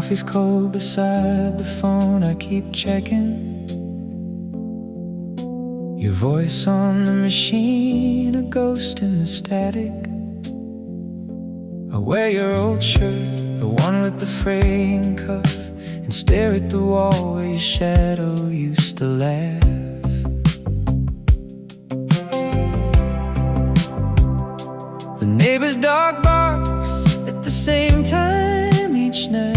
coffee's cold beside the phone, I keep checking. Your voice on the machine, a ghost in the static. I wear your old shirt, the one with the fraying cuff, and stare at the wall where your shadow used to laugh. The neighbor's dog barks at the same time each night,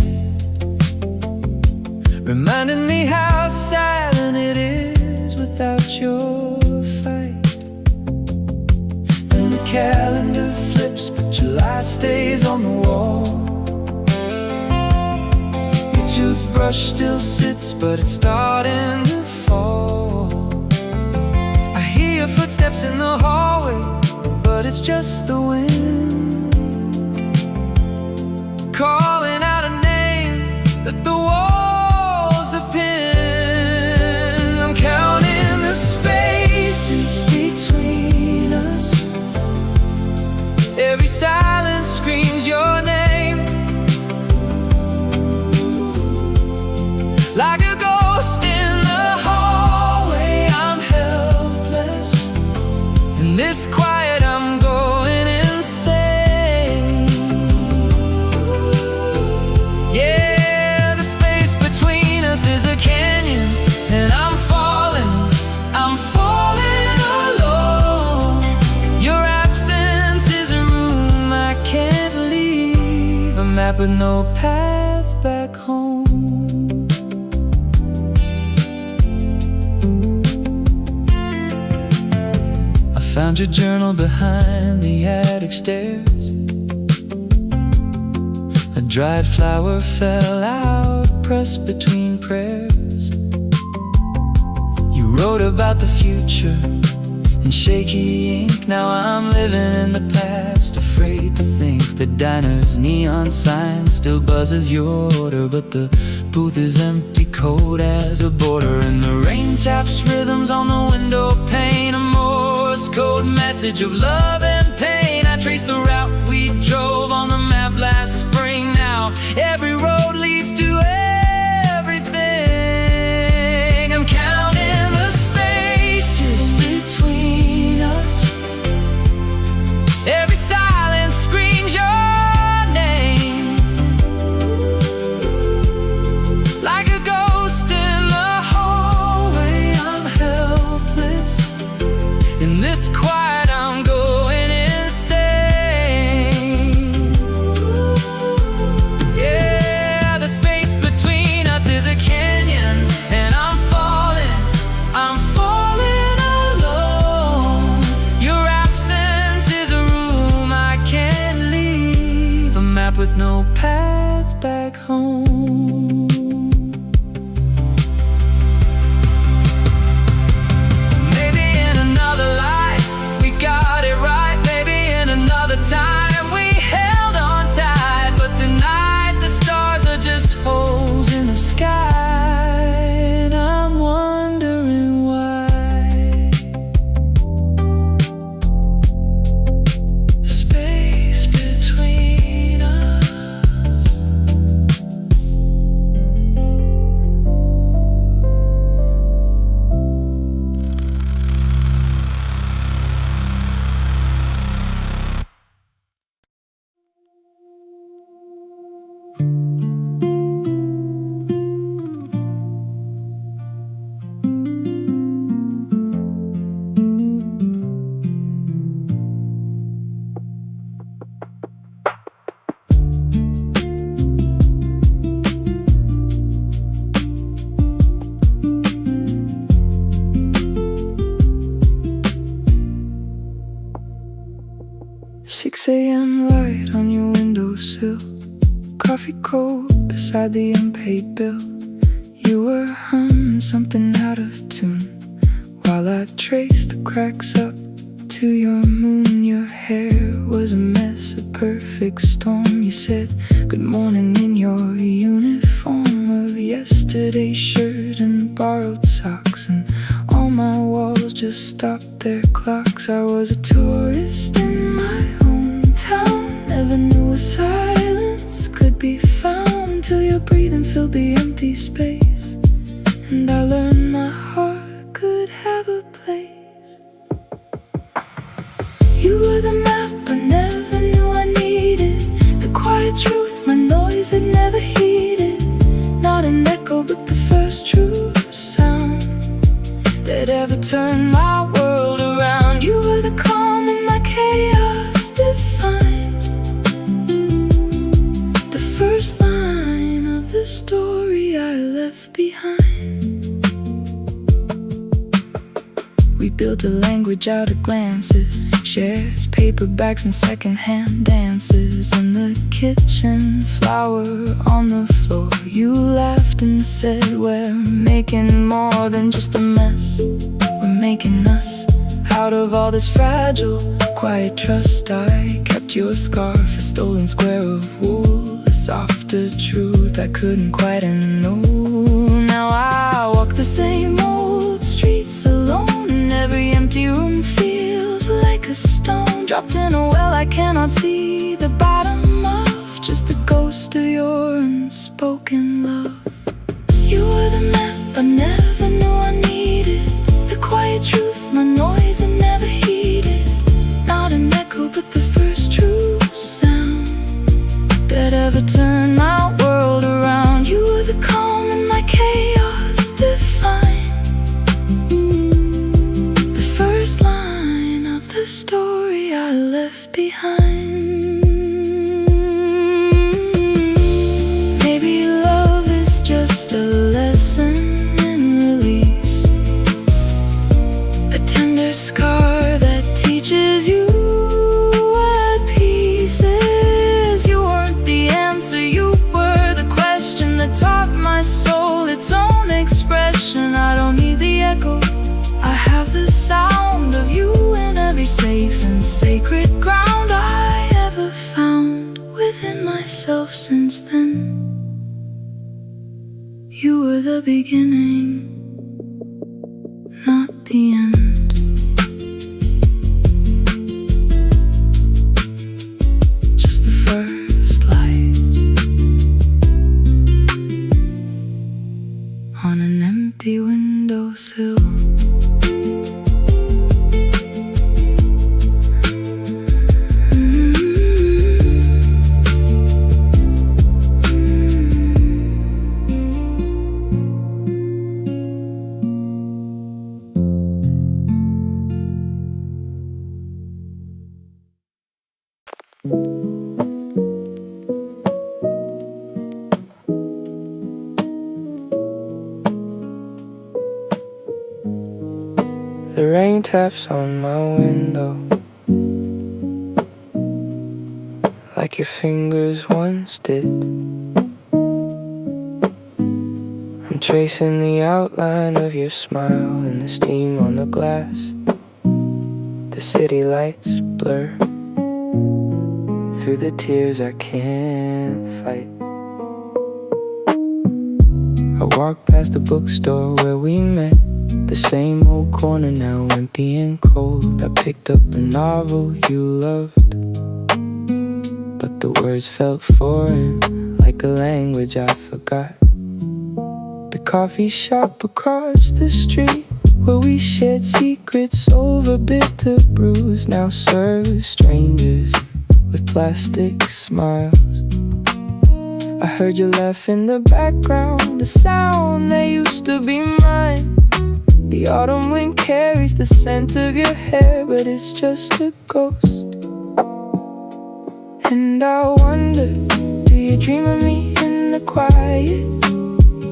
reminding me how silent it is without your fight. And the calendar flips, but July stays on the wall. Your toothbrush still sits, but it's starting to fall. I hear your footsteps in the hallway, but it's just the wind calling out a name that the walls have pinned. I'm counting the spaces between us. Every silence screams your name, like a ghost in the hallway. I'm helpless in this quiet, I'm going insane. Yeah, the space between us is a canyon, and I'm falling alone. Your absence is a room I can't leave, a map with no path back home. Found your journal behind the attic stairs. A dried flower fell out, pressed between prayers. You wrote about the future in shaky ink. Now I'm living in the past, afraid to think the diner's neon sign still buzzes your order, but the booth is empty, cold as a border. And the rain taps rhythms on the window pane, a Morse code message of love and pain. I trace the route we drove on the map last spring. Now every road leads to everything. I'm counting the spaces between us. Every silence screams your name, like a ghost in the hallway. I'm helpless in this quiet, I'm going insane. Yeah, the space between us is a canyon, and I'm falling alone. Your absence is a room I can't leave, a map with no path back home. Maybe in another life we got it right. Maybe in another time we held on tight. But tonight the stars are just holes in the sky, and I'm wondering why. The space between us. Six a.m. light on your windowsill, coffee cold beside the unpaid bill. You were humming something out of tune while I traced the cracks up to your moon. Your hair was a mess, a perfect storm. You said good morning in your uniform of yesterday's shirt and borrowed socks, and all my walls just stopped their clocks. I was a tourist in my hometown, never knew a silence could be found till you breathed feeling filled the empty space, and I learned my heart could have a place. You were the map I never knew I needed, the quiet truth my noise had never heeded. Not an echo but the first true sound that ever turned my world around. You were the calm in my chaos defined, the first line of the story I left behind. We built a language out of glances, shared paperbacks and secondhand dances. In the kitchen, flour on the floor, you laughed and said, we're making more than just a mess. We're making us. Out of all this fragile, quiet trust, I kept your scarf, a stolen square of wool, a softer truth I couldn't quite unknow. Now I walk the same old streets alone, and every empty room feels like a stone dropped in a well I cannot see the bottom of, just the ghost of your unspoken love. You were the map I never knew I needed, the quiet truth my noise had never heeded. Not an echo but the first true sound that ever turned my world around. You were the calm in my chaos defined, the first line of the story I left behind. Maybe love is just a lesson in release, a tender scar that teaches you what peace is. You weren't the answer, you were the question that taught my soul its own expression. I don't need the echo, I have the sound of you in every safe and sacred ground I ever found within myself. Since then, you were the beginning, not the end. Just the first light on an empty windowsill. The rain taps on my window like your fingers once did. I'm tracing the outline of your smile in the steam on the glass. The city lights blur through the tears I can't fight. I walk past the bookstore where we met, the same old corner now empty and cold. I picked up a novel you loved, but the words felt foreign, like a language I forgot. The coffee shop across the street where we shared secrets over bitter brews now serves strangers with plastic smiles. I heard you laugh in the background, a sound that used to be mine. The autumn wind carries the scent of your hair, but it's just a ghost. And I wonder, do you dream of me in the quiet?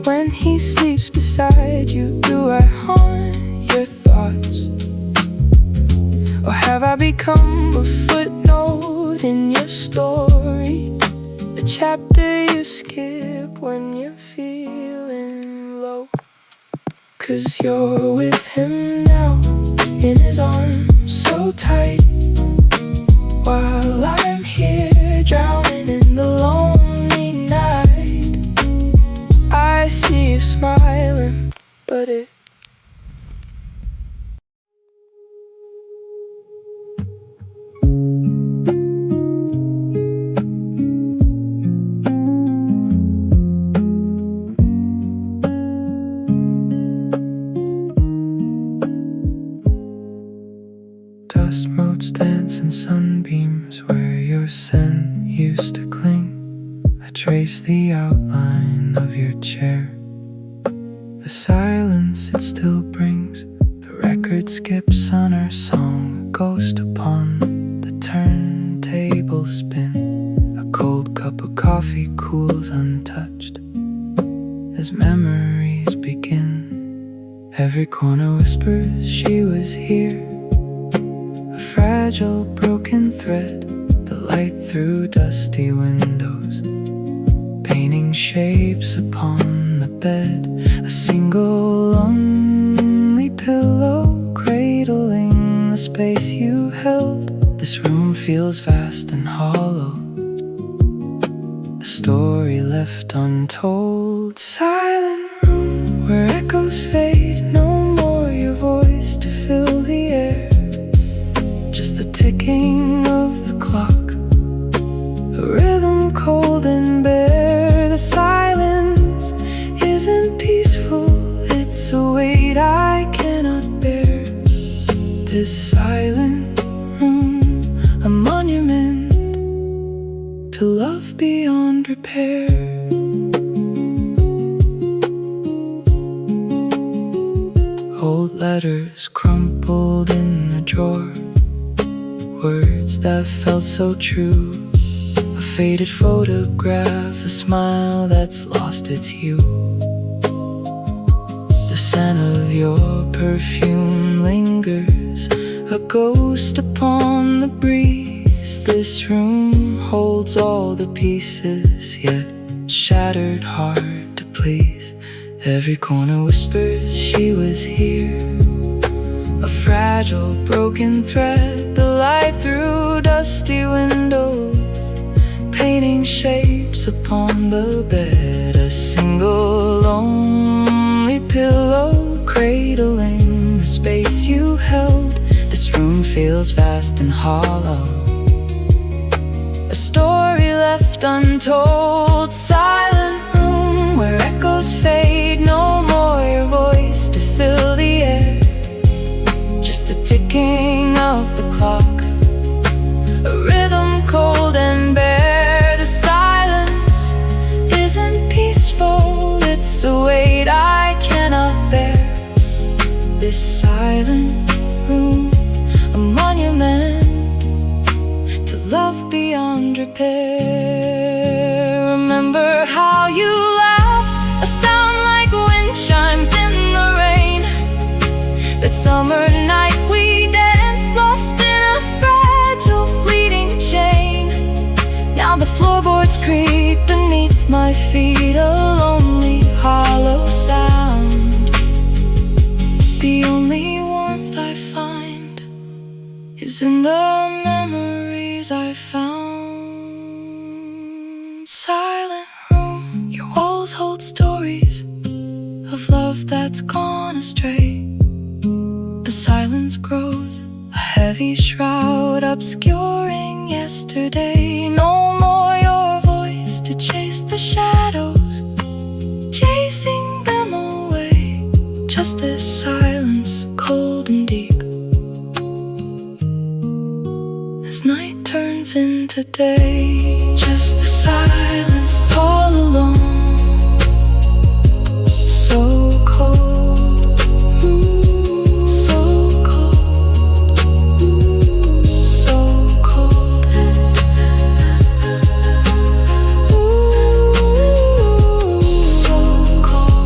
When he sleeps beside you, do I haunt your thoughts? Or have I become a footnote in your story, a chapter you skip when you're feeling low? 'Cause you're with him now, in his arms so tight, while I'm here drowning in the lonely night. I see you smiling, but it silence and sunbeams where your scent used to cling. I trace the outline of your chair, the silence it still brings. The record skips on our song, a ghost upon the turntable spin. A cold cup of coffee cools untouched as memories begin. Every corner whispers she was here, a fragile broken thread, the light through dusty windows, painting shapes upon the bed. A single lonely pillow cradling the space you held. This room feels vast and hollow, a story left untold. Silent room where echoes fade, no more your voice to fill the air, just the ticking of the clock, a rhythm cold and bare. The silence isn't peaceful, it's a weight I cannot bear. This silent room, a monument to love beyond repair. Old letters crumpled in the drawer, words that felt so true. A faded photograph, a smile that's lost its hue. The scent of your perfume lingers, a ghost upon the breeze. This room holds all the pieces, yet shattered, hard to please. Every corner whispers she was here, a fragile broken thread, the light through dusty windows, painting shapes upon the bed. A single lonely pillow cradling the space you held. This room feels vast and hollow, a story left untold. Silent room where echoes fade, no more your voice to fill the air, just the ticking of the clock, a rhythm cold and bare. The silence isn't peaceful, it's a weight I cannot bear. This silent room, a monument to love beyond repair. Remember how you laughed, a sound like wind chimes in the rain. That summer night we danced, lost in a fragile fleeting chain. Now the floorboards creak beneath my feet, a lonely hollow sound. The only warmth I find is in the memories I found. Silent room, your walls hold stories of love that's gone astray. The silence grows, a heavy shroud obscuring yesterday. No more your voice to chase the shadows, chasing them away. Just this silence, cold and deep, as night turns into day. Just the silence, all alone, so cold, so cold, so cold, so cold,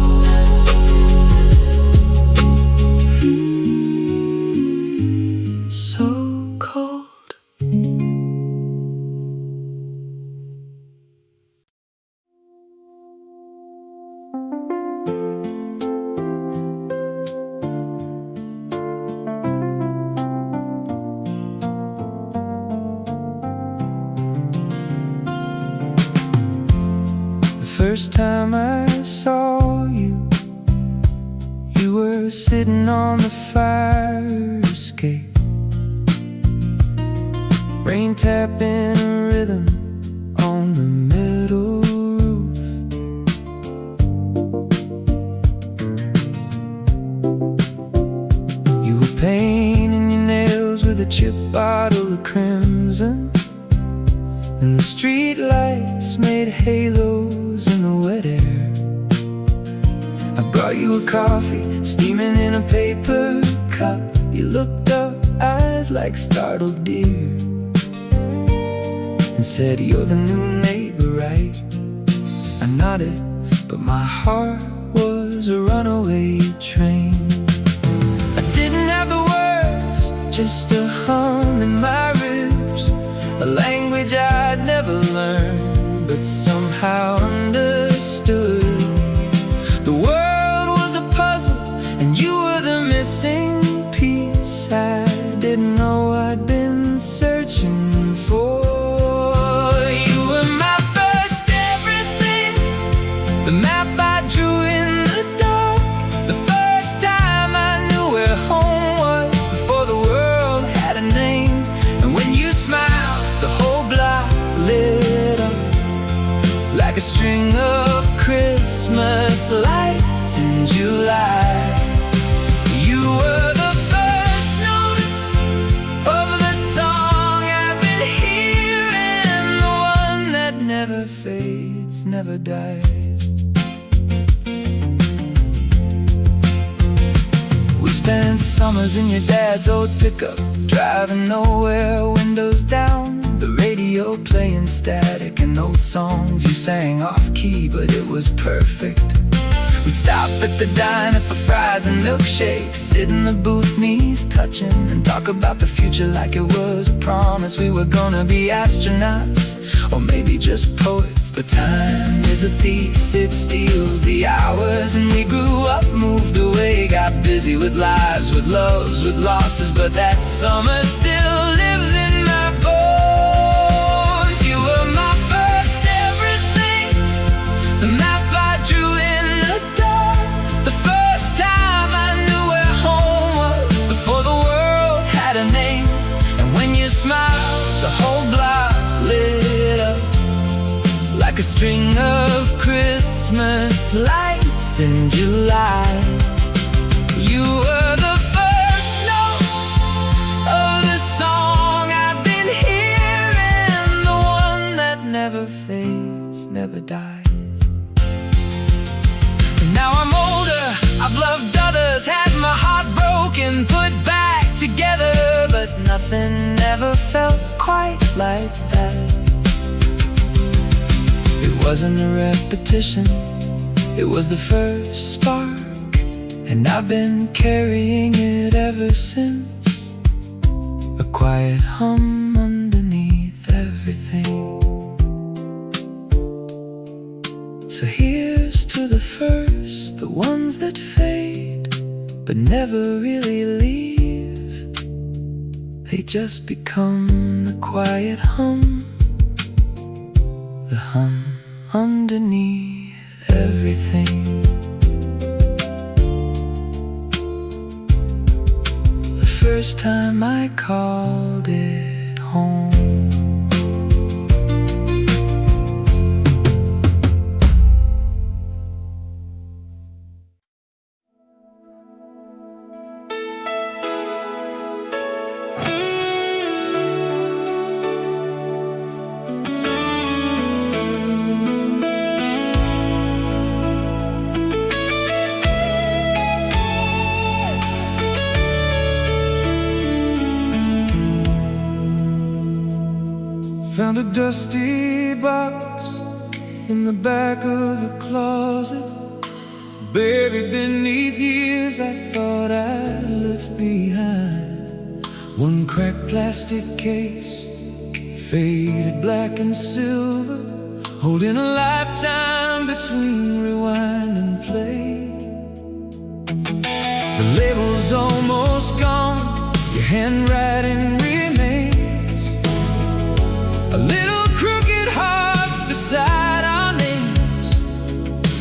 so cold. First time I saw you, you were sitting on the fire escape, rain tapping a rhythm on the metal roof. You were painting your nails with a chip bottle of crimson, and the street lights made halos in the wet air. I brought you a coffee, steaming in a paper cup. You looked up, eyes like startled deer, and said, "You're the new neighbor, right?" I nodded, but my heart was a runaway train. I didn't have the words, just a hum in my ribs, a language I'd never learned, but somehow understood. The world was a puzzle, and you were the missing piece I didn't know I'd been searching for. You were my first everything, the map I drew in the dark, the first time I knew where home was before the world had a name. And when you smiled, the whole block lit up like a string of Christmas lights in July. You were the first note of the song I've been hearing, the one that never fades, never dies. We spent summers in your dad's old pickup, driving nowhere, windows down, the radio playing static and old songs you sang off-key, but it was perfect. We'd stop at the diner for fries and milkshakes, sit in the booth, knees touching, and talk about the future like it was a promise. We were gonna be astronauts, or maybe just poets. But time is a thief, it steals the hours, and we grew up, moved away, got busy with lives, with loves, with losses. But that summer still lives in my bones. You were my first everything, the map I drew in the dark, the first time I knew where home was before the world had a name. And when you smiled, the whole block lit up like a string of Christmas lights in July. You were the first note of the song I've been hearing, the one that never fades, never dies. And now I'm older, I've loved others, had my heart broken, put back together, but nothing ever felt quite like that. It wasn't a repetition, it was the first spark, and I've been carrying it ever since, a quiet hum underneath everything. So here's to the first, the ones that fade, but never really leave. They just become the quiet hum, the hum underneath everything. The first time I called it home. Found a dusty box in the back of the closet, buried beneath years I thought I'd left behind. One cracked plastic case, faded black and silver, holding a lifetime between rewind and play. The label's almost gone, your handwriting remains, a little crooked heart beside our names.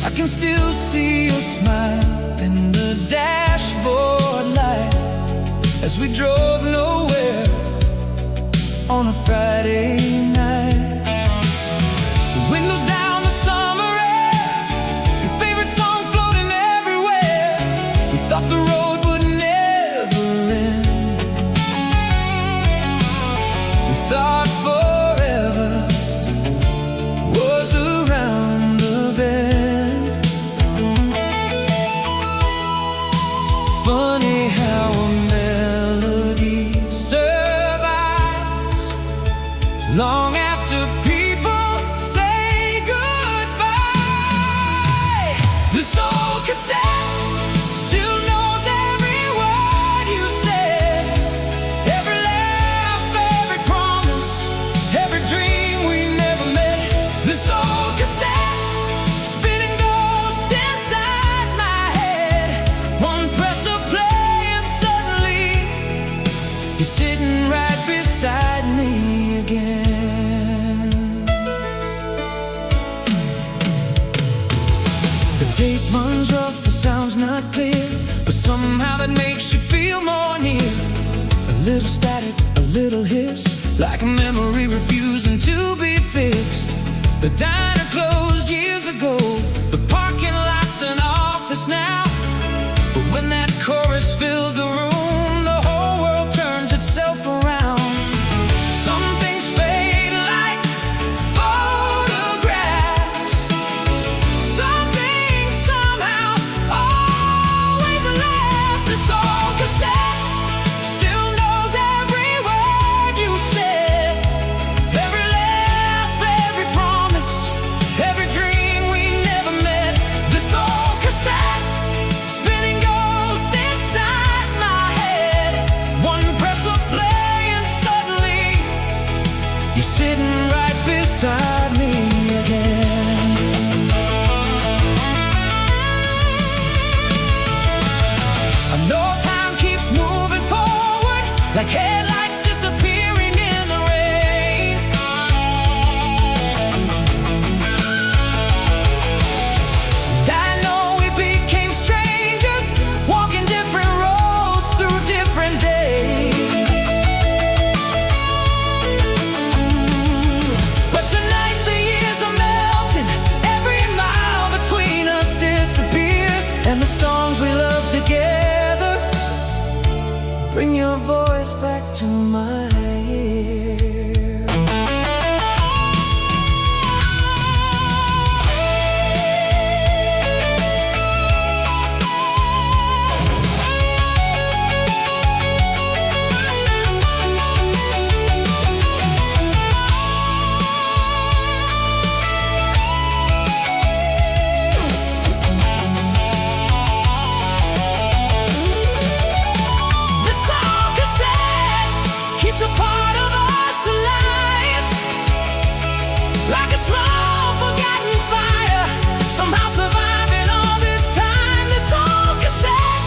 I can still see your smile in the dashboard light as we drove nowhere on a Friday night. The windows down, the summer air, your favorite song floating everywhere. We thought the road would never end. You're sitting right beside me again. The tape runs rough, the sound's not clear, but somehow that makes you feel more near. A little static, a little hiss, like a memory refusing to be fixed. The diner closed years ago, the parking lot's an office now. But when that chorus fills the room, the whole world turns itself around. Some things fade like photographs. Some things somehow always last. This old cassette still knows every word you said, every laugh, every promise, every dream we never met. This old cassette spinning ghost inside my head. One press of play and suddenly you're sitting right beside me again. I know time keeps moving forward, like headlights disappearing in the rain. And I know we became strangers, walking different roads through different days. But tonight the years are melting, every mile between us disappears, and the songs we love together bring your voice back to my ears. This old cassette keeps a part of us alive, like a small forgotten fire, somehow surviving all this time. This old cassette,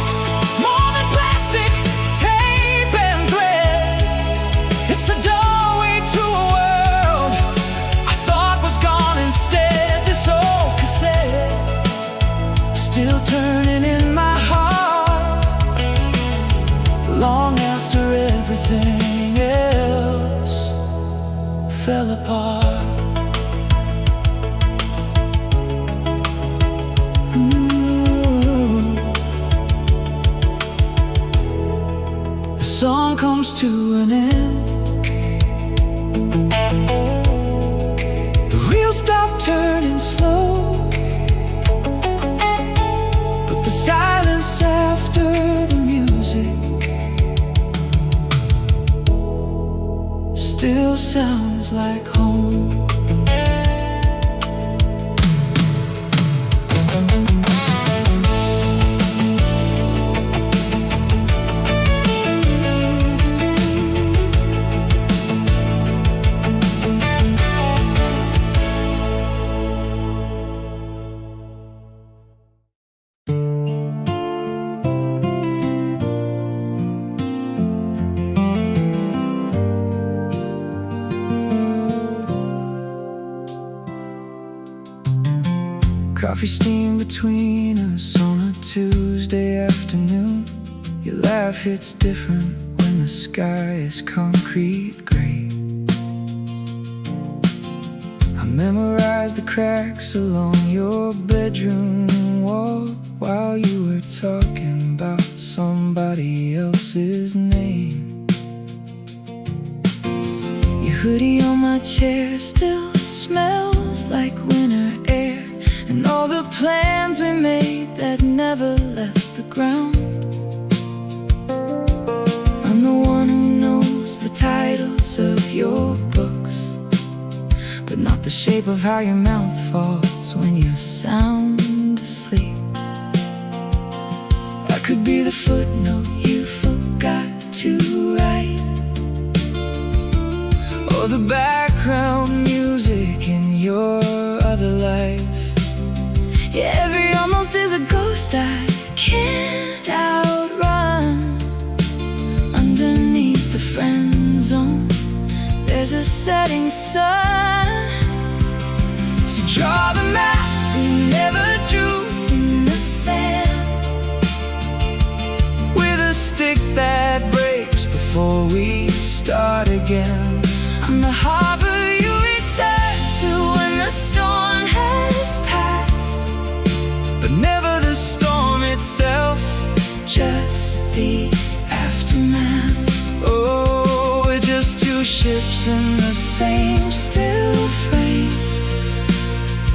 more than plastic, tape and thread. It's a doorway to a world I thought was gone instead. This old cassette still turning in my heart, long after everything else fell apart. Ooh. The song comes to an end. The wheels stop turning slow, but the silence after the music still sounds like home. Coffee steam between us on a Tuesday afternoon. Your laugh hits different when the sky is concrete gray. I memorized the cracks along your bedroom wall while you were talking about somebody else's name. Your hoodie on my chair still smells like winter air, and all the plans we made that never left the ground. I'm the one who knows the titles of your books, but not the shape of how your mouth falls when you're sound asleep. I could be the footnote you forgot to write, or the background music in your other life. Yeah, every almost is a ghost I can't outrun underneath the setting sun. So draw the map we never drew in the sand, with a stick that breaks before we start again. I'm the harbor you return to when the storm has passed, but never the storm itself, just the aftermath. Oh, we're just two ships in the same still frame,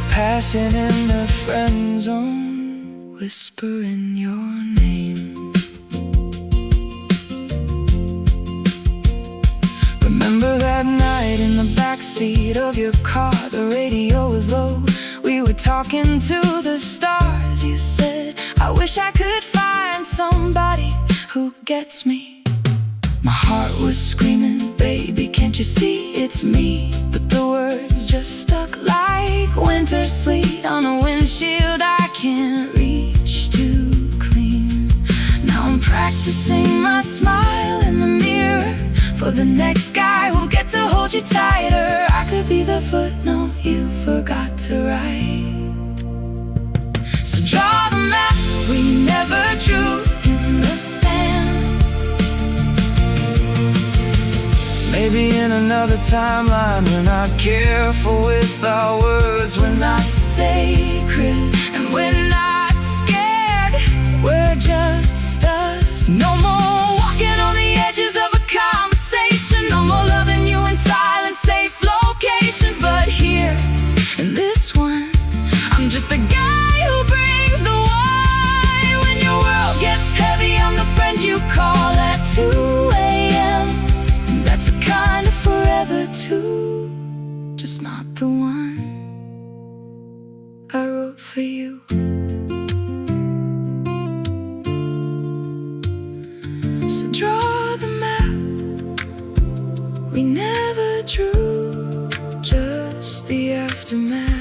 passing in the friend zone, whispering your name. Remember that night in the backseat of your car, the radio was low, we were talking to the stars. You said, I wish I could find somebody who gets me. My heart was screaming, baby, can't you see it's me? But the words just stuck like winter sleet on a windshield I can't reach to clean. Now I'm practicing my smile in the mirror for the next guy who'll get to hold you tighter. I could be the footnote you forgot to write. So draw the map we never drew in the sand. Maybe in another timeline we're not careful with our words, we're not Sacred, and we're not scared. We're just us. No more walking on the edges of a conversation, no more loving you in silent, safe locations. But here, in this one, I'm just the guy who brings the wine. When your world gets heavy, I'm the friend you call at 2 a.m. And that's a kind of forever too, just not the one I wrote for you. So draw the map we never drew, just the aftermath.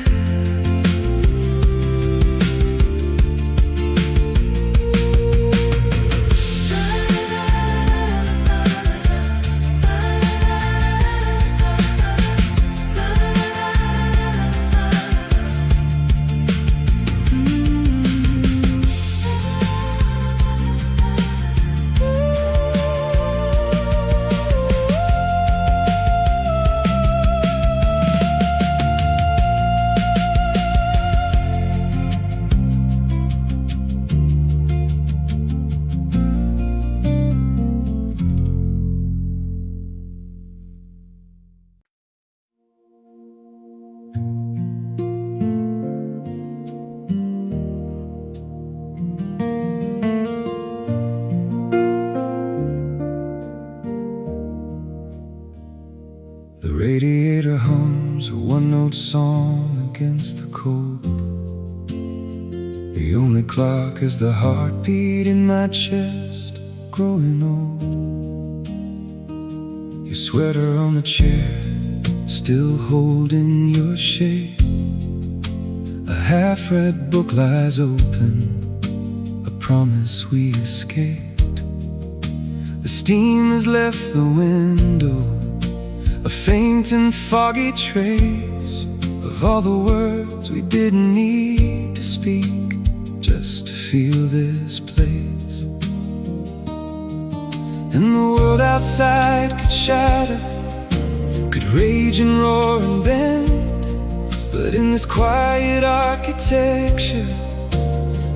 The radiator hums a one-note song against the cold. The only clock is the heartbeat in my chest, growing old. Your sweater on the chair, still holding your shape. A half-read book lies open, a promise we escaped. The steam has left the window, a faint and foggy trace of all the words we didn't need to speak, just to feel this place. And the world outside could shatter, could rage and roar and bend, but in this quiet architecture,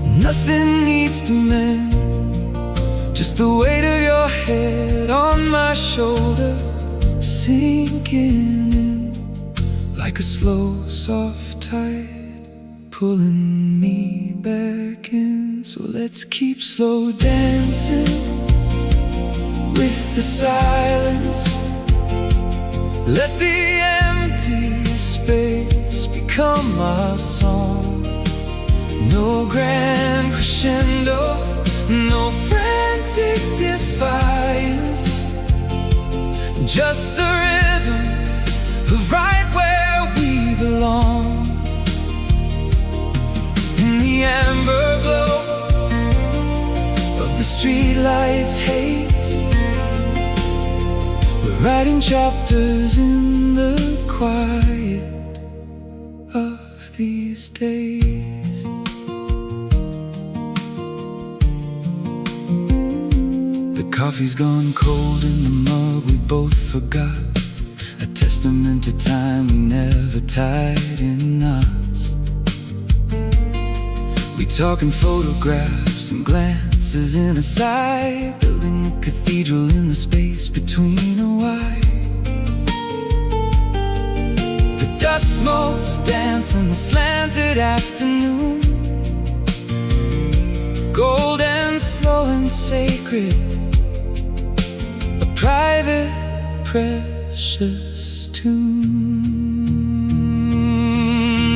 nothing needs to mend. Just the weight of your head on my shoulder, sinking in like a slow, soft tide, pulling me back in. So let's keep slow dancing with the silence. Let the empty space become our song. No grand crescendo, no frantic defiance, just the rhythm of right where we belong. In the amber glow of the streetlights haze, where writing chapters in the quiet of these days. The coffee's gone cold in the mug we both forgot, a testament to time we never tied in knots. We talk in photographs and glances in a sigh, building a cathedral in the space between a why. The dust motes dance in the slanted afternoon, gold and slow and sacred, a private precious tune.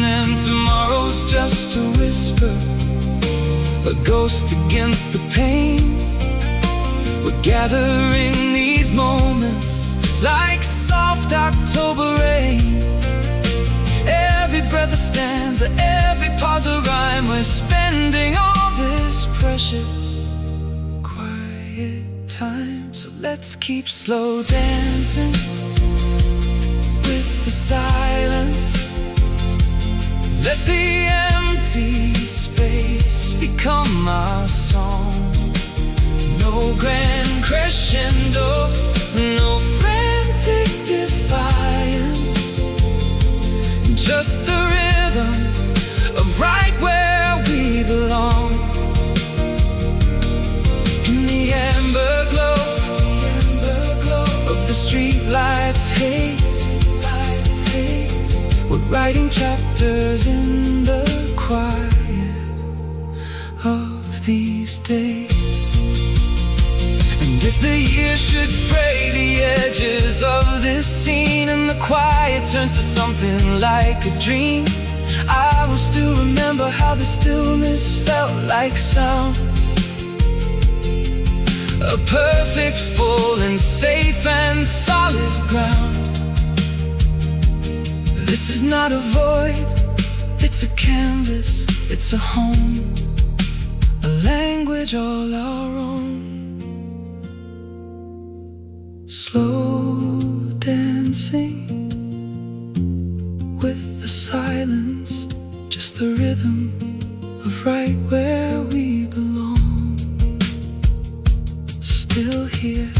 And tomorrow's just a whisper, a ghost against the pain. We're gathering these moments like soft October rain. Every breath a stanza, every pause a rhyme. We're spending all this precious quiet time. So let's keep slow dancing with the silence. Let the empty space become our song. No grand crescendo, no frantic defiance, just the rhythm of right where we belong. In the amber glow of the street lights haze, we're writing chapters in the quiet of these days. And if the year should fray the edges of this scene, and the quiet turns to something like a dream, I will still remember how the stillness felt like sound. A perfect, full and safe and solid ground. This is not a void, it's a canvas, it's a home, a language all our own. Slow dancing with the silence, just the rhythm of right where we belong. Still here,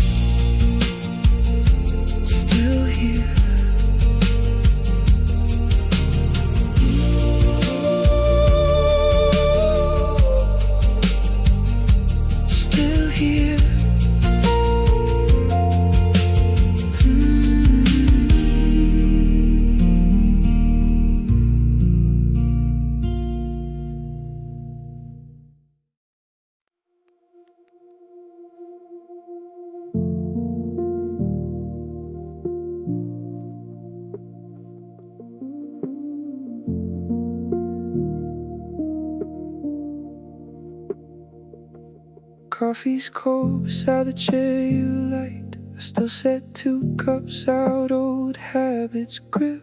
still here. Coffee's cold beside the chair you light. I still set 2 cups out, old habits grip.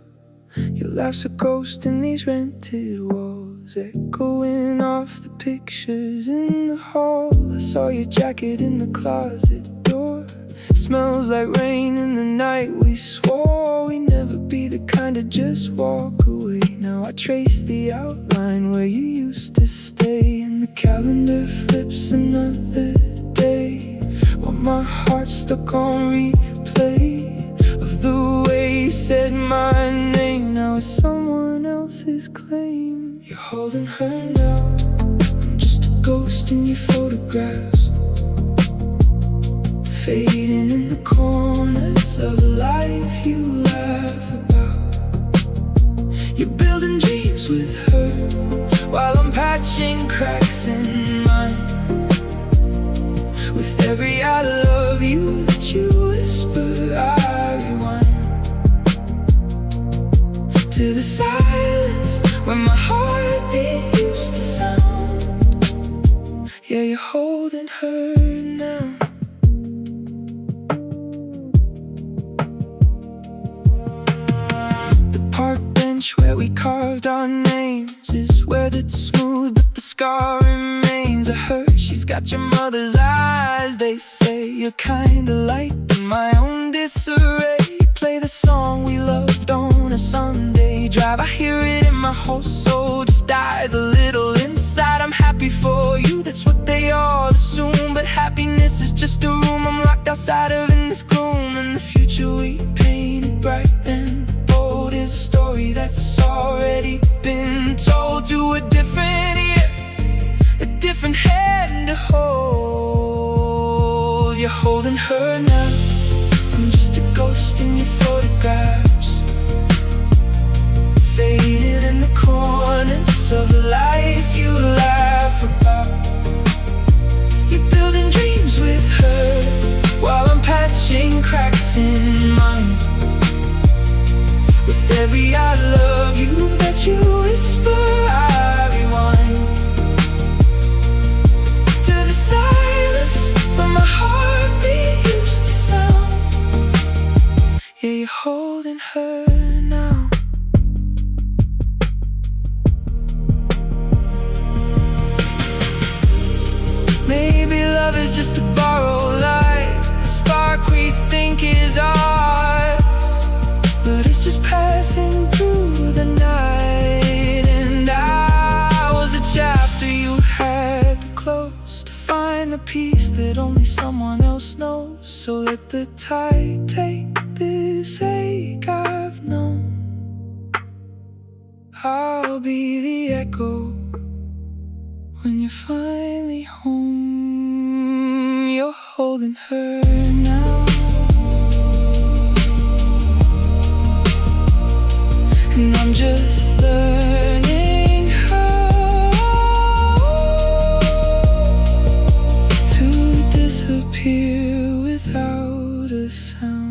Your laugh's a ghost in these rented walls, echoing off the pictures in the hall. I saw your jacket in the closet door. Smells like rain in the night. We swore we'd never be the kind to just walk away. Now I trace the outline where you used to stay, and the calendar flips another day, while my heart's stuck on replay of the way you said my name. Now it's someone else's claim. You're holding her now, I'm just a ghost in your photographs, fading in the corners of a life you laugh about. You're building dreams with her, while I'm patching cracks in mine. With every I love you that you whisper, I rewind to the silence where my heartbeat used to sound. Yeah, you're holding her now. The park bench where we carved our names is weathered smooth, but the scar remains. I heard she's got your mother's eyes. They say you're kinda light, but my own disarray. Play the song we loved on a Sunday drive. I hear it in my whole soul, just dies a little inside. I'm happy for you, that's what they all assume, but happiness is just a room I'm locked outside of in this gloom. And the future we painted bright and bold is a story that's already been told to a different ear, a different hand to hold. You're holding her now, I'm just a ghost in your photographs, faded in the corners of a life you laugh about. You're building dreams with her while I'm patching cracks in mine. With every I love you that you whisper, I rewind to the silence where my heartbeat used to sound. Yeah, you're holding her now. Maybe love is just a borrowed light, a spark we think is ours, but it's just passing through the night. And I was a chapter you had to close, to find the peace that only someone else knows. So let the tide take this ache I've known. I'll be the echo when you're finally home. You're holding her now, and I'm just learning how to disappear without a sound.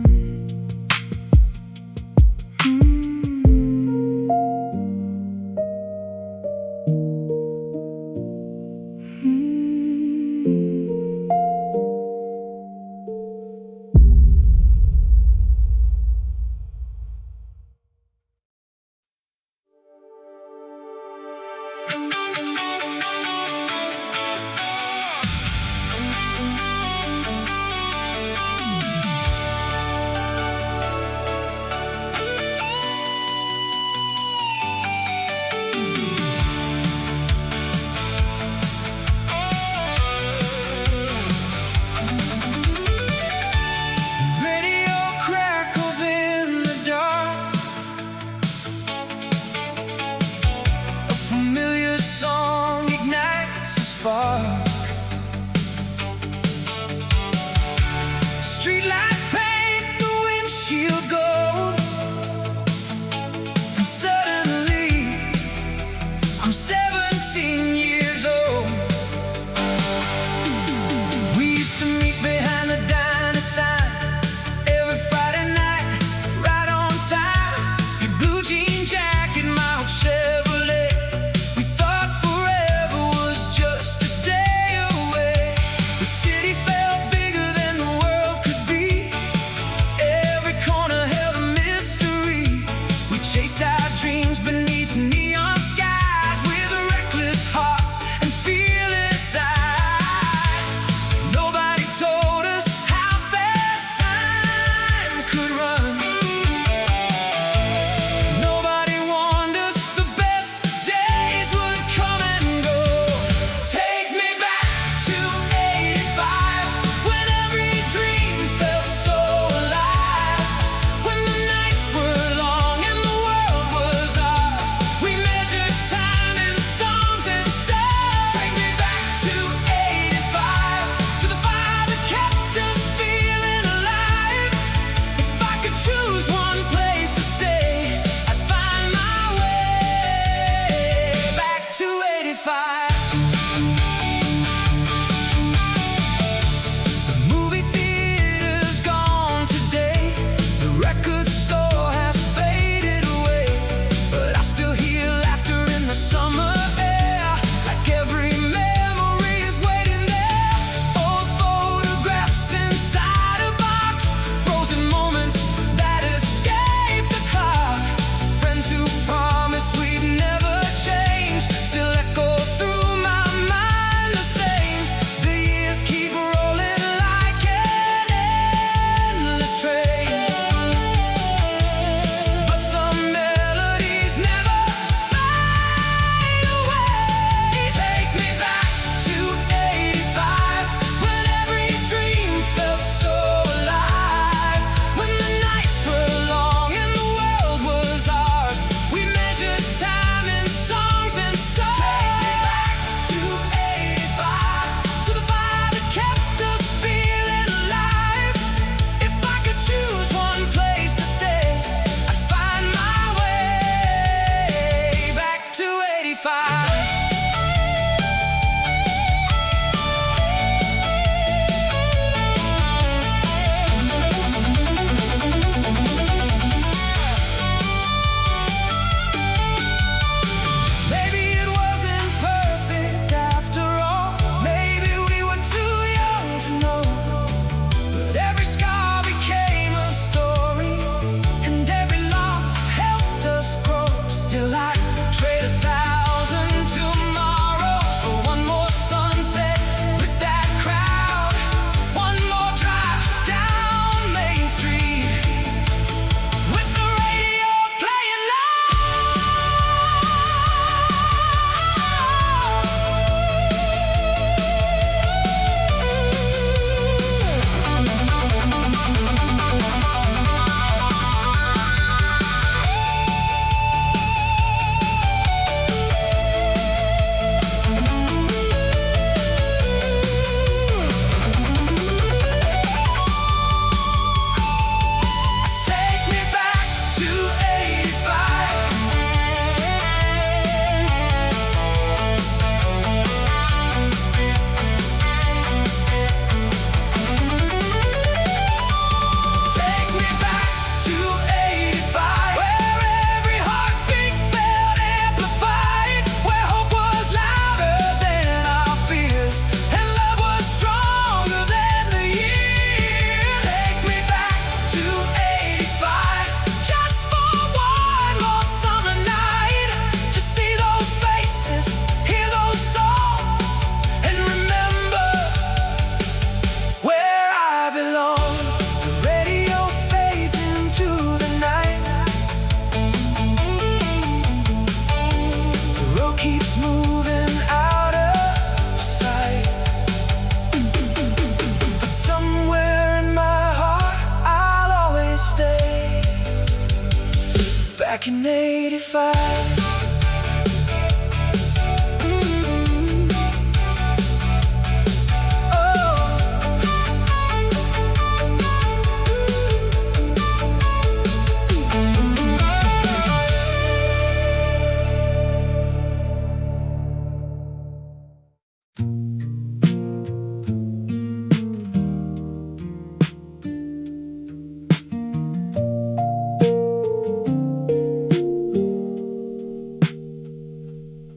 back in '85.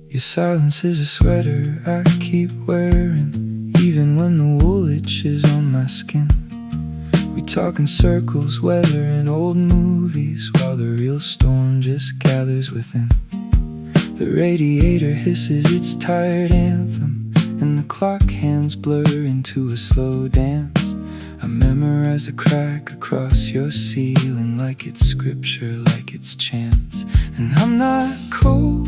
Your silence is a sweater I keep wearing, even when the wool itches on my skin. We talk in circles, weather and old movies, while the real storm just gathers within. The radiator hisses its tired anthem, and the clock hands blur into a slow dance. I memorize the crack across your ceiling like it's scripture, like it's chants. And I'm not cold,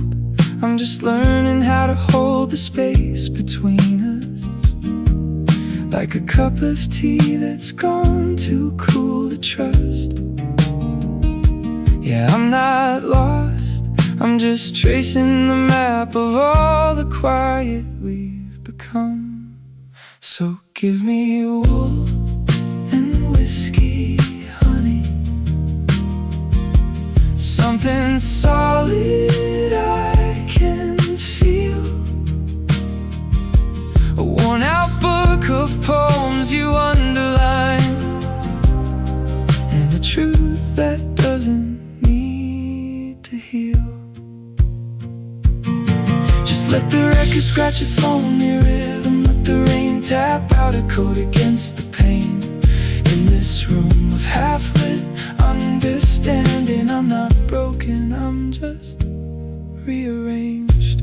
I'm just learning how to hold the space between us, like a cup of tea that's gone too cool to trust. Yeah, I'm not lost, I'm just tracing the map of all the quiet we've become. So give me wool and whiskey, honey, something solid I can feel. A worn-out book of poems you underline, and a truth that doesn't need to heal. Just let the record scratch its lonely rhythm, let the rain tap out a coat against the pain. In this room of half-lit understanding, I'm not broken, I'm just rearranged.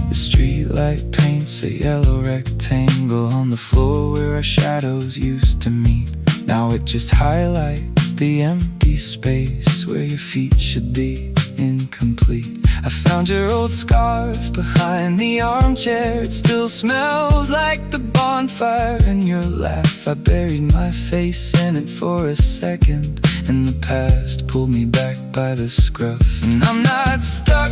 The streetlight paints a yellow rectangle on the floor where our shadows used to meet. Now it just highlights the empty space where your feet should be incomplete. I found your old scarf behind the armchair. It still smells like the bonfire and your laugh. I buried my face in it for a second, and the past pulled me back by the scruff. And I'm not stuck,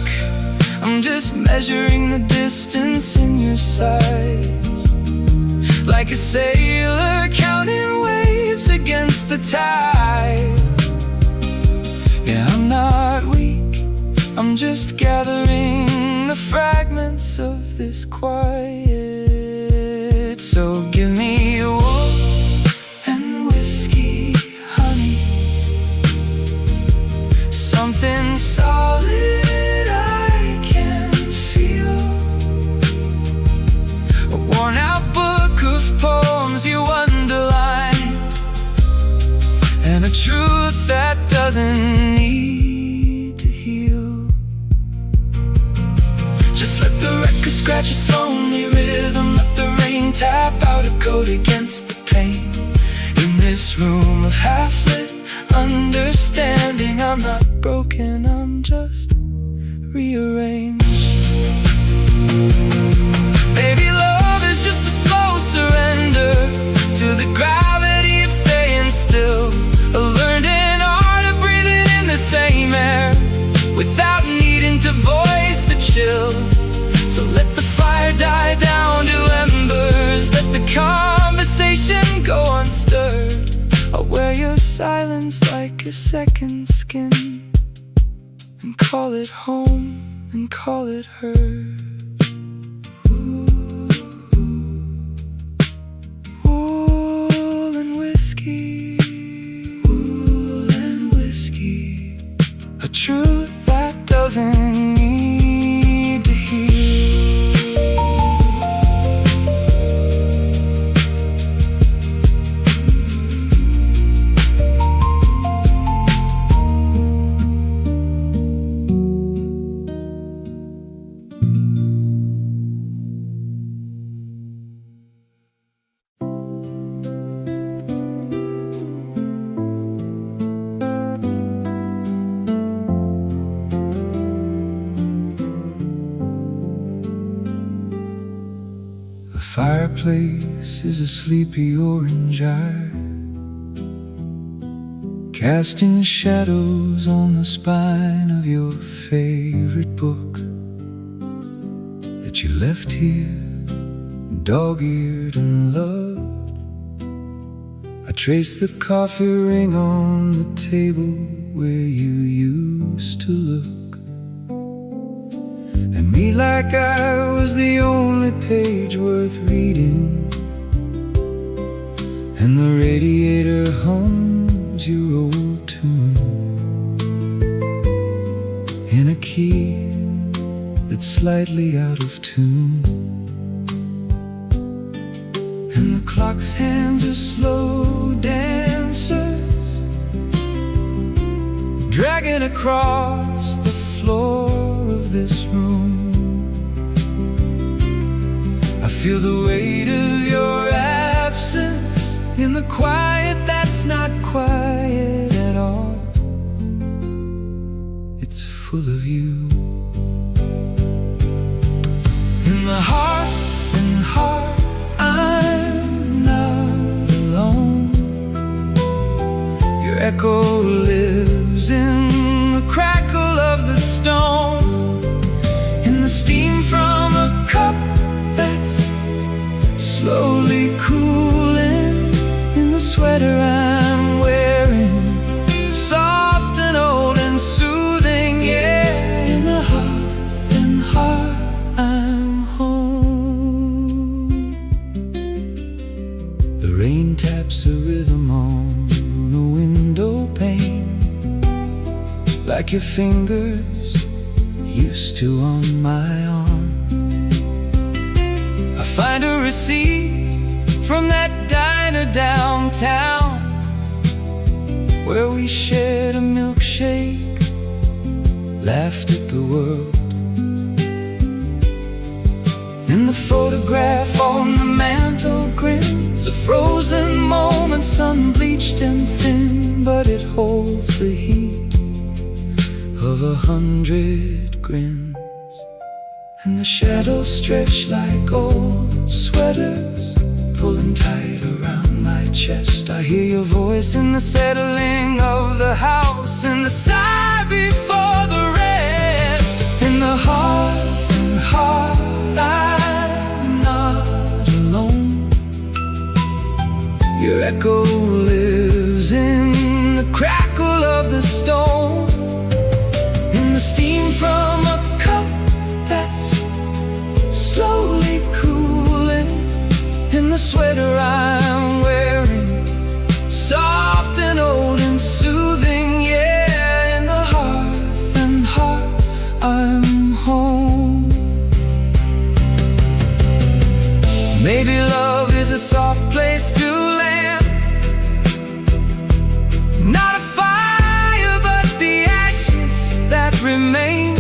I'm just measuring the distance in your size, like a sailor counting waves against the tide. Yeah, I'm not weak, I'm just gathering the fragments of this quiet. So give me wool and whiskey, honey, something solid I can feel. A worn-out book of poems you underlined, and a truth that doesn't need to heal. Just let the record scratch its lonely rhythm, let the rain tap out a coat against the pain. In this room of half-lit understanding, I'm not broken, I'm just rearranged. Baby, love is just a slow surrender to the gravity of staying still, a learned art of breathing in the same air without needing to voice the chill. So let the fire die down to embers, let the conversation go unstirred. I'll wear your silence like a second skin, and call it home and call it hers. Wool and whiskey, a truth that doesn't need to heal. The fireplace is a sleepy orange eye, casting shadows on the spine of your favorite book that you left here, dog-eared and loved. I trace the coffee ring on the table where you used to look at me like I was the only page worth reading, and the radiator hums your old tune in a key that's slightly out of tune. And the clock's hands are slow dancers, dragging across the floor of this room. I feel the weight of your absence in the quiet that's not quiet at all. It's full of you. In the hearth and heart, I'm not alone. Your echo lives in the crackle of the stone, in the steam from a cup that's slowly cooling, in the sweater I'm wearing, soft and old and soothing, yeah. In the hearth and heart, I'm home. The rain taps a rhythm on the window pane, like your fingers used to on my arm. I find a receipt from that diner downtown where we shared a milkshake, laughed at the world. And the photograph on the mantel grins a frozen moment, sun-bleached and thin, but it holds the heat of 100 grins. And the shadows stretch like old sweaters, pulling tight around my chest. I hear your voice in the settling of the house, and the sigh before the rest. In the hearth and heart, I'm not alone. Your echo lives in the crackle of the stone, in the steam from a cup that's slowly cooling, in the sweater I'm wearing, soft and old and soothing, yeah. In the hearth and heart, I'm home. Maybe love is a soft place to land, not a fire but the ashes that remain,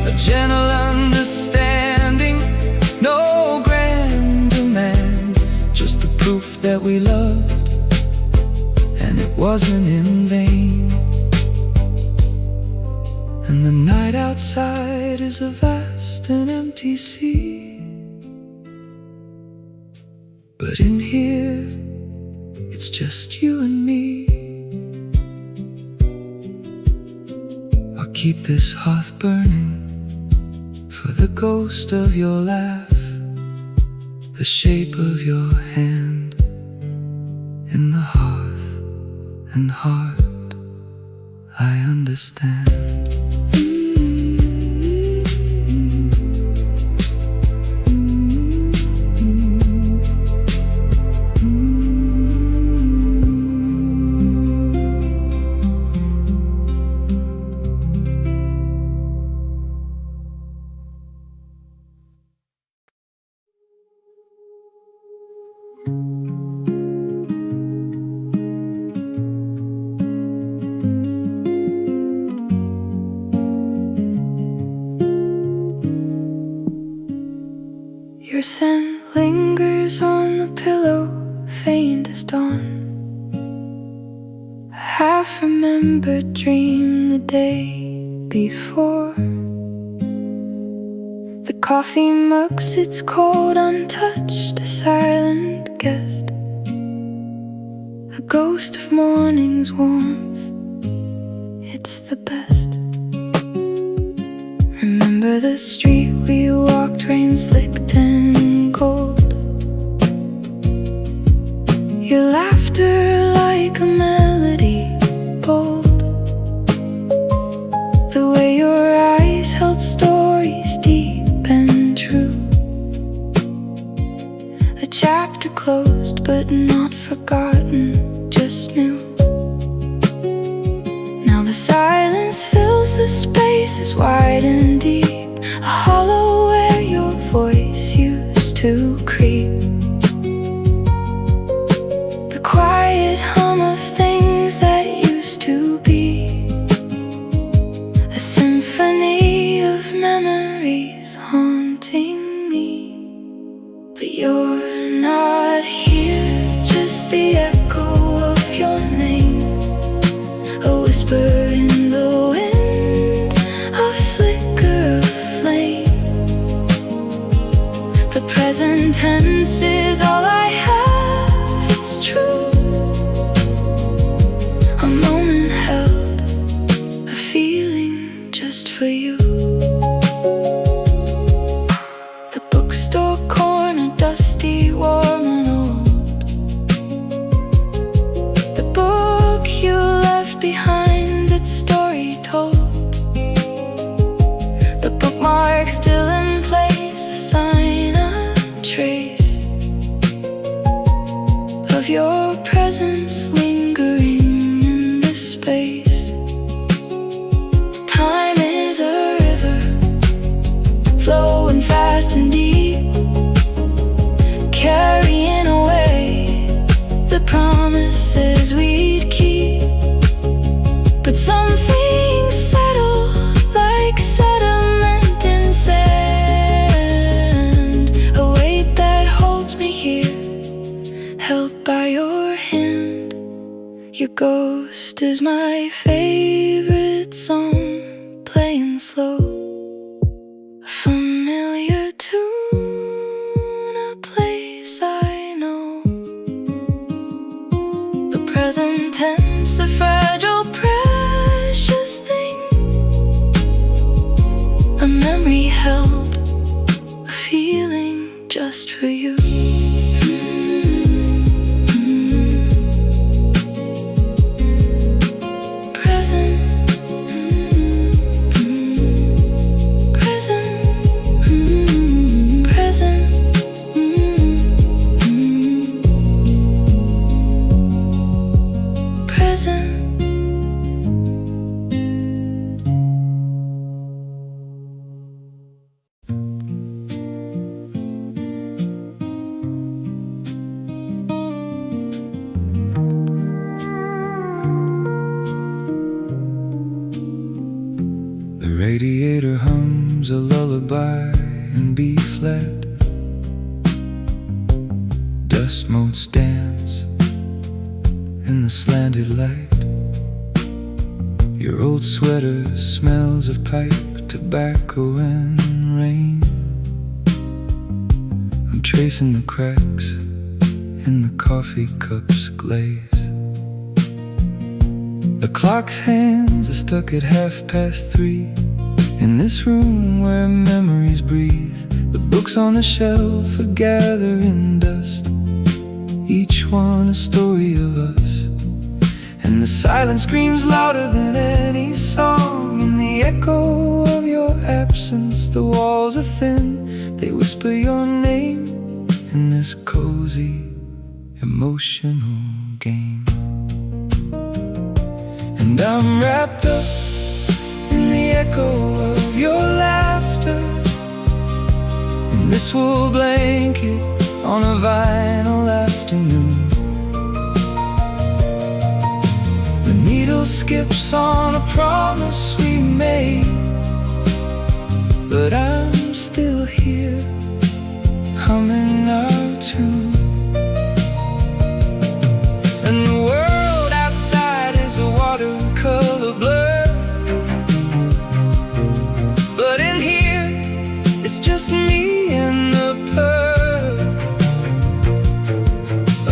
a gentle understanding, no grand demand, just the proof that we loved, and it wasn't in vain. And the night outside is a vast and empty sea, but in here, it's just you and me. I'll keep this hearth burning for the ghost of your laugh, the shape of your hand in the hearth and heart. I understand. Your scent lingers on the pillow, faint as dawn. A half-remembered dream the day before. The coffee mug sits cold, untouched, a silent guest. ghost of morning's warmth, it's the best. Remember the street we walked, rain slicked and cold. Your laughter like a melody, bold. The way your eyes held stories deep and true. A chapter closed but not forgotten, just new. Now the silence fills the spaces wide and deep, a hollow where your voice used to creep. The quiet hum of things that used to be, a symphony of memories haunting me. But you're not here, just the echo of your name, a whisper in the wind, a flicker of flame. The present tense is all I have, it's true. A moment held, a feeling just for you. The bookstore corner, dusty, warm and old. The book you left behind, its story told. The bookmark still in place, a sign, a trace of your presence lingering in this space. Time is a river, flowing fast and deep, carrying away the promises we'd keep. But some things settle like sediment in sand, a weight that holds me here, held by your hand. Your ghost is my favorite song, playing slow, a familiar tune, a place I know. The present tense, a fragile, precious thing, a memory held, a feeling just for you. Present, present, present. Present. The radiator hums a lullaby in B flat. Dust motes dance in the slanted light. Your old sweater smells of pipe, tobacco and rain. I'm tracing the cracks in the coffee cup's glaze. The clock's hands are stuck at 3:30 in this room where memories breathe. The books on the shelf are gathering dust, each one a story of us. And the silence screams louder than any song. In the echo of your absence, the walls are thin, they whisper your name in this cozy, emotional game. And I'm wrapped up in the echo of your laughter, in this wool blanket on a vinyl afternoon. The needle skips on a promise we made, but I'm still here, humming our tune. And the world outside is a watercolor blur, but in here it's just me and the purr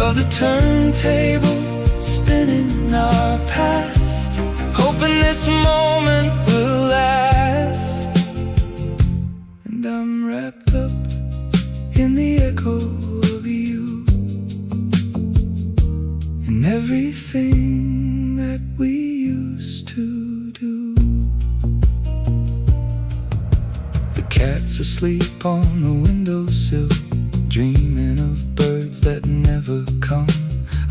of the turntable cat's asleep on the windowsill, dreaming of birds that never come.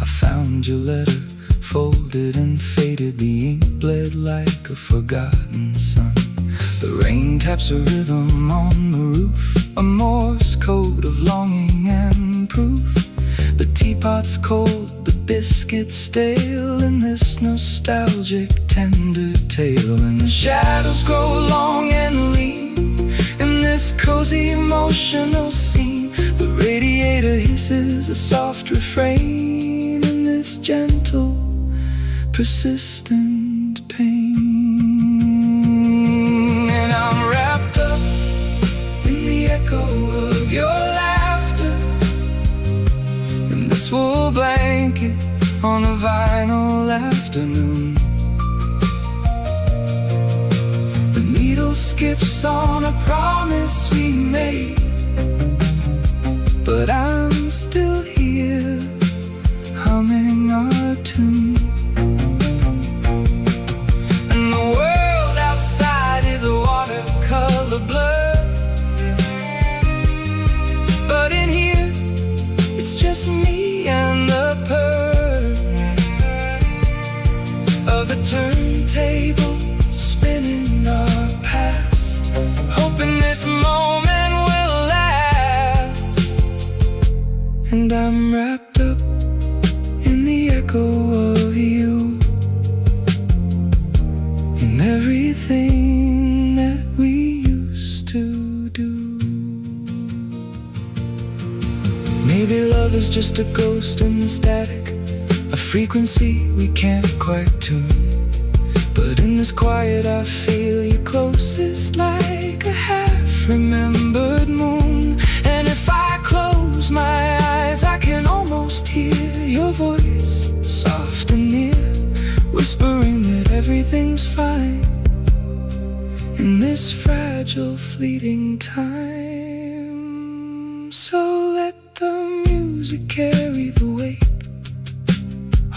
I found your letter, folded and faded, the ink bled like a forgotten sun. The rain taps a rhythm on the roof, a Morse code of longing and proof. The teapot's cold, the biscuits stale, in this nostalgic tender tale. And the shadows grow long and lean in this cozy emotional scene. The radiator hisses a soft refrain in this gentle, persistent pain. And I'm wrapped up in the echo of your laughter, in this wool blanket on a vinyl afternoon. The needle skips on a promise we made, but I'm still here, humming our tune. And the world outside is a watercolor blur, but in here, it's just me and the purr of a turntable spinning our past, hoping this moment will last. And I'm wrapped up in the echo of you, in everything that we used to do. Maybe love is just a ghost in the static, a frequency we can't quite tune. But in this quiet I feel you closest, like a half-remembered moon. And if I close my eyes, I can almost hear your voice, soft and near, whispering that everything's fine in this fragile, fleeting time. So let the music carry the weight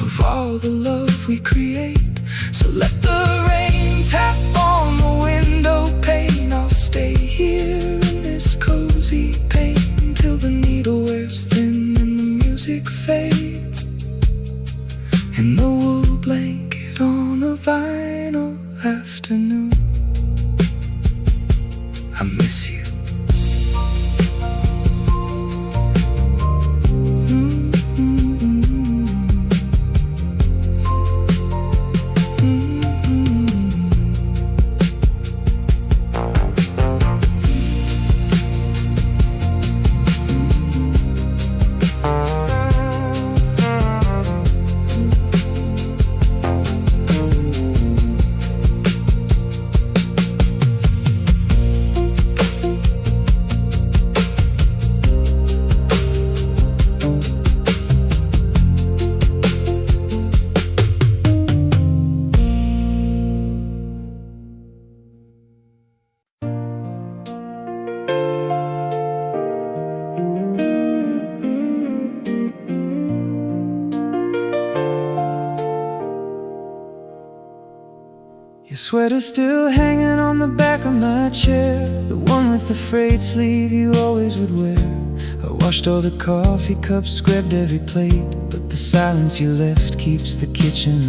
of all the love we create. So let the rain tap on the window pane. I'll stay here in this cozy pain till the needle wears thin and the music fades, in the wool blanket on a vinyl afternoon. I miss you. Your sweater's still hanging on the back of my chair, the one with the frayed sleeve you always would wear. I washed all the coffee cups, scrubbed every plate, but the silence you left keeps the kitchen